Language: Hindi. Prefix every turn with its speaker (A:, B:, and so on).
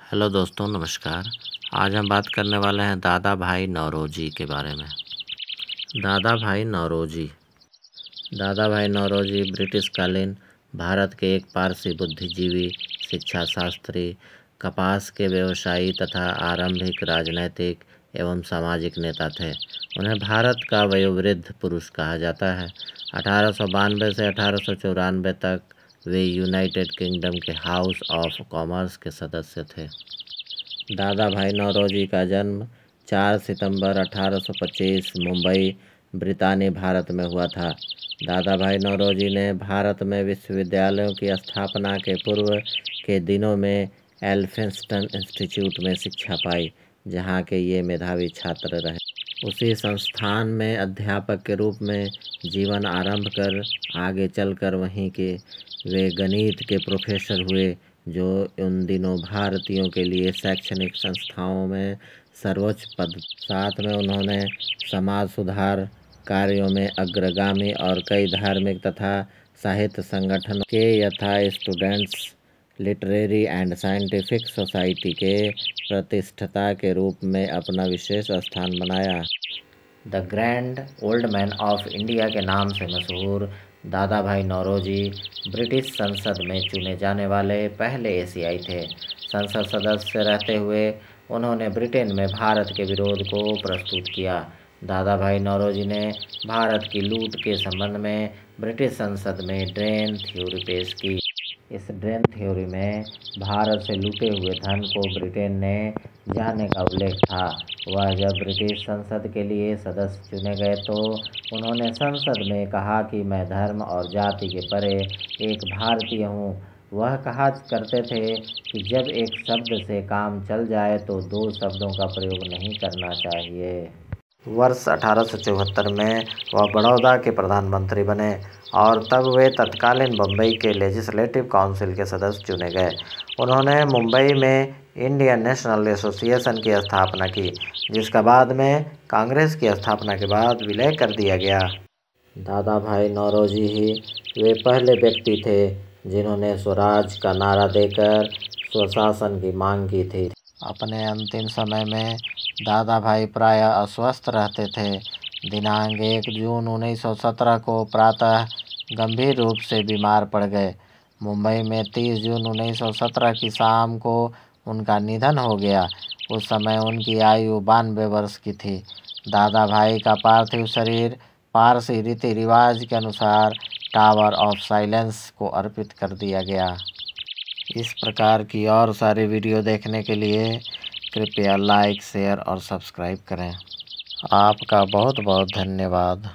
A: हेलो दोस्तों, नमस्कार। आज हम बात करने वाले हैं दादा भाई नौरोजी के बारे में। दादा भाई नौरोजी ब्रिटिश कालीन भारत के एक पारसी बुद्धिजीवी, शिक्षा शास्त्री, कपास के व्यवसायी तथा आरंभिक राजनैतिक एवं सामाजिक नेता थे। उन्हें भारत का वयोवृद्ध पुरुष कहा जाता है। 1892 से 1894 तक वे यूनाइटेड किंगडम के हाउस ऑफ कॉमर्स के सदस्य थे। दादा भाई नौरोजी का जन्म 4 सितंबर 1825 मुंबई, ब्रितानी, भारत में हुआ था। दादा भाई नौरोजी ने भारत में विश्वविद्यालयों की स्थापना के पूर्व के दिनों में एल्फिंस्टन इंस्टीट्यूट में शिक्षा पाई, जहां के ये मेधावी छात्र रहे। उसी संस्थान में अध्यापक के रूप में जीवन आरंभ कर आगे चलकर वहीं के वे गणित के प्रोफेसर हुए, जो उन दिनों भारतीयों के लिए शैक्षणिक संस्थाओं में सर्वोच्च पद। साथ में उन्होंने समाज सुधार कार्यों में अग्रगामी और कई धार्मिक तथा साहित्य संगठनों के यथा students literary and scientific society के प्रतिष्ठता के रूप में अपना विशेष स्थान बनाया। The grand old man of India के नाम से मशहूर दादा भाई नौरोजी ब्रिटिश संसद में चुने जाने वाले पहले एशियाई थे। संसद सदस्य रहते हुए उन्होंने ब्रिटेन में भारत के विरोध को प्रस्तुत किया। दादा भाई नौरोजी ने भारत की लूट के संबंध में ब्रिटिश संसद में ड्रेन थ्योरी पेश की। इस ड्रेन थ्योरी में भारत से लूटे हुए धन को ब्रिटेन ने जाने का उल्लेख था। वह जब ब्रिटिश संसद के लिए सदस्य चुने गए तो उन्होंने संसद में कहा कि मैं धर्म और जाति के परे एक भारतीय हूँ। वह कहा करते थे कि जब एक शब्द से काम चल जाए तो दो शब्दों का प्रयोग नहीं करना चाहिए। वर्ष 1874 में वह बड़ौदा के प्रधानमंत्री बने और तब वे तत्कालीन बम्बई के लेजिस्लेटिव काउंसिल के सदस्य चुने गए। उन्होंने मुंबई में इंडियन नेशनल एसोसिएशन की स्थापना की, जिसका बाद में कांग्रेस की स्थापना के बाद विलय कर दिया गया। दादा भाई नौरोजी ही वे पहले व्यक्ति थे जिन्होंने स्वराज का नारा देकर स्वशासन की मांग की थी। अपने अंतिम समय में दादा भाई प्रायः अस्वस्थ रहते थे। दिनांक 1 जून 1917 को प्रातः गंभीर रूप से बीमार पड़ गए। मुंबई में 30 जून 1917 की शाम को उनका निधन हो गया। उस समय उनकी आयु 92 वर्ष की थी। दादा भाई का पार्थिव शरीर पारसी रीति रिवाज के अनुसार टावर ऑफ साइलेंस को अर्पित कर दिया गया। इस प्रकार की और सारी वीडियो देखने के लिए कृपया लाइक, शेयर और सब्सक्राइब करें। आपका बहुत बहुत धन्यवाद।